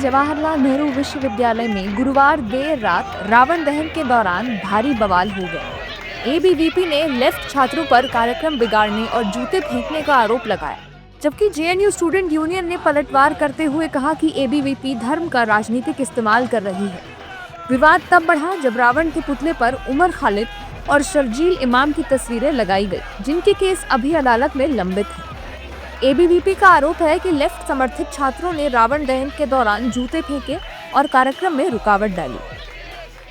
जवाहरलाल नेहरू विश्वविद्यालय में गुरुवार देर रात रावण दहन के दौरान भारी बवाल हो गया। एबीवीपी ने लेफ्ट छात्रों पर कार्यक्रम बिगाड़ने और जूते फेंकने का आरोप लगाया, जबकि जेएनयू स्टूडेंट यूनियन ने पलटवार करते हुए कहा कि एबीवीपी धर्म का राजनीतिक इस्तेमाल कर रही है। विवाद तब बढ़ा जब रावण के पुतले पर उमर खालिद और शर्जील इमाम की तस्वीरें लगाई गई, जिनके केस अभी अदालत में लंबित है। एबीवीपी का आरोप है कि लेफ्ट समर्थित छात्रों ने रावण दहन के दौरान जूते फेंके और कार्यक्रम में रुकावट डाली।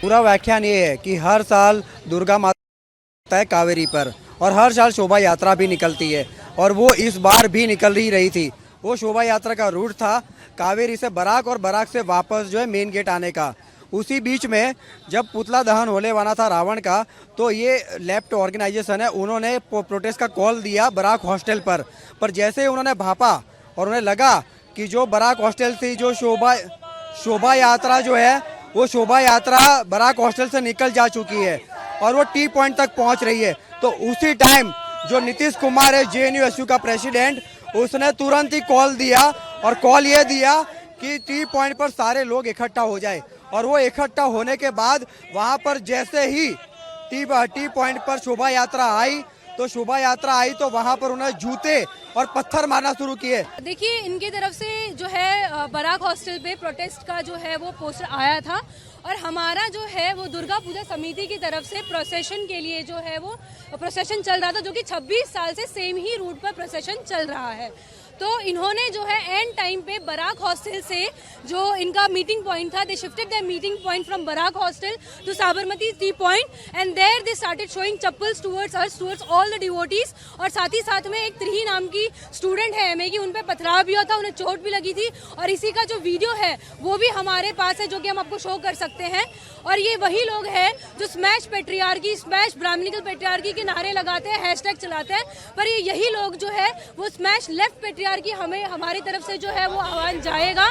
पूरा व्याख्यान ये है कि हर साल दुर्गा माता है कावेरी पर, और हर साल शोभा यात्रा भी निकलती है, और वो इस बार भी निकल ही रही थी। वो शोभा यात्रा का रूट था कावेरी से बराक और बराक से वापस जो है मेन गेट आने का। उसी बीच में जब पुतला दहन होने वाला था रावण का, तो ये लेफ्ट ऑर्गेनाइजेशन है, उन्होंने प्रोटेस्ट का कॉल दिया बराक हॉस्टल पर जैसे ही उन्होंने भापा और उन्हें लगा कि जो बराक हॉस्टल से जो शोभा यात्रा जो है वो शोभा यात्रा बराक हॉस्टल से निकल जा चुकी है और वो टी पॉइंट तक पहुंच रही है, तो उसी टाइम जो नीतीश कुमार है जेएनयू का प्रेसिडेंट, उसने तुरंत ही कॉल दिया और कॉल ये दिया कि टी पॉइंट पर सारे लोग इकट्ठा हो जाए। और वो इकट्ठा होने के बाद वहां पर जैसे ही टी पॉइंट पर शोभा यात्रा आई तो वहां पर उन्हें जूते और पत्थर मारना शुरू किए। देखिए, इनके तरफ से जो है बराक हॉस्टल पे प्रोटेस्ट का जो है वो पोस्टर आया था, और हमारा जो है वो दुर्गा पूजा समिति की तरफ से प्रोसेशन के लिए जो है वो प्रोसेशन चल रहा था, जो कि 26 साल से सेम ही रूट पर प्रोसेशन चल रहा है। तो इन्होंने जो है एंड टाइम पे बराक हॉस्टल से जो इनका मीटिंग पॉइंट था, they shifted their meeting point from Barak hostel to Sabarmati T point, and there they started showing chappals towards us, towards all the devotees. और साथ ही साथ में एक त्रिही नाम की स्टूडेंट है एमए की, उन पे पथराव भी हुआ था, उन्हें चोट भी लगी थी, और इसी का जो वीडियो है वो भी हमारे पास है, जो कि हम आपको शो कर सकते हैं। और ये वही लोग हैं जो smash patriarchy, smash brahmanical patriarchy के नारे लगाते हैं, हैशटैग चलाते हैं, पर ये यही लोग जो है वो स्मैश लेफ्ट पेट्रियार्की, हमें हमारी तरफ से जो है वो आह्वान जाएगा।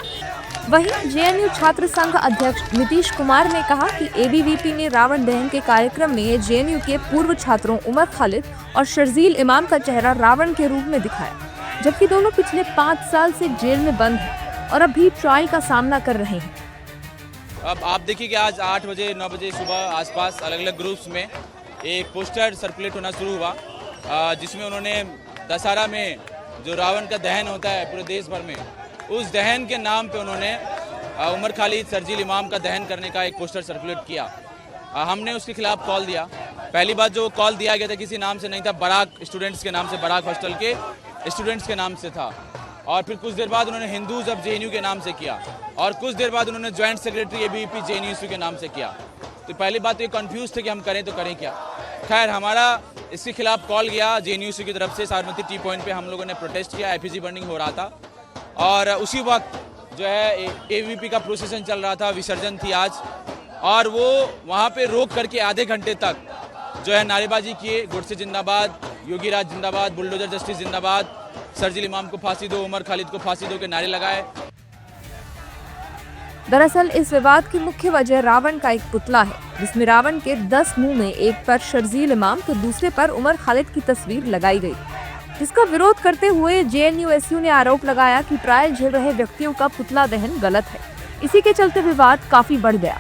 वहीं जेएनयू छात्र संघ अध्यक्ष नीतीश कुमार ने कहा कि एबीवीपी ने रावण दहन के कार्यक्रम में जेएनयू के पूर्व छात्रों उमर खालिद और शर्जील इमाम का चेहरा रावण के रूप में दिखाया, जबकि दोनों पिछले 5 साल से जेल में बंद हैं और अभी ट्रायल का सामना कर रहे हैं। अब आप देखिए कि आज 8 बजे 9 बजे सुबह आसपास अलग अलग ग्रुप्स में एक पोस्टर सर्कुलेट होना शुरू हुआ, जिसमें उन्होंने दशहरा में जो रावण का दहन होता है पूरे देश भर में, उस दहन के नाम पे उन्होंने उमर खालिद शर्जील इमाम का दहन करने का एक पोस्टर सर्कुलेट किया। हमने उसके खिलाफ कॉल दिया। पहली बात जो कॉल दिया गया था किसी नाम से नहीं था, बराक स्टूडेंट्स के नाम से, बराक हॉस्टल के स्टूडेंट्स के नाम से था। और फिर कुछ देर बाद उन्होंने हिंदूज ऑफ जेएनयू के नाम से किया, और कुछ देर बाद उन्होंने ज्वाइंट सेक्रेटरी एबीवीपी जेएनयू के नाम से किया। तो पहली बात तो ये कंफ्यूज थे कि हम करें तो करें क्या। खैर, हमारा इसके खिलाफ कॉल गया जेएनयू की तरफ से। साबरमती टी पॉइंट पे हम लोगों ने प्रोटेस्ट किया, एफिजी बर्निंग हो रहा था, और उसी वक्त जो है एबीवीपी का प्रोसेशन चल रहा था, विसर्जन थी आज, और वो वहाँ पे रोक करके आधे घंटे तक जो है नारेबाजी किए, गोडसे जिंदाबाद, योगी राज जिंदाबाद, बुलडोजर जस्टिस जिंदाबाद, शर्जील इमाम को फांसी दो, उमर खालिद को फांसी दो के नारे लगाए। दरअसल इस विवाद की मुख्य वजह रावण का एक पुतला है, जिसमें रावण के 10 मुंह में एक पर शर्जील इमाम तो दूसरे पर उमर खालिद की तस्वीर लगाई गई, जिसका विरोध करते हुए जेएनयू ने आरोप लगाया कि ट्रायल झेल रहे व्यक्तियों का पुतला दहन गलत है। इसी के चलते विवाद काफी बढ़ गया।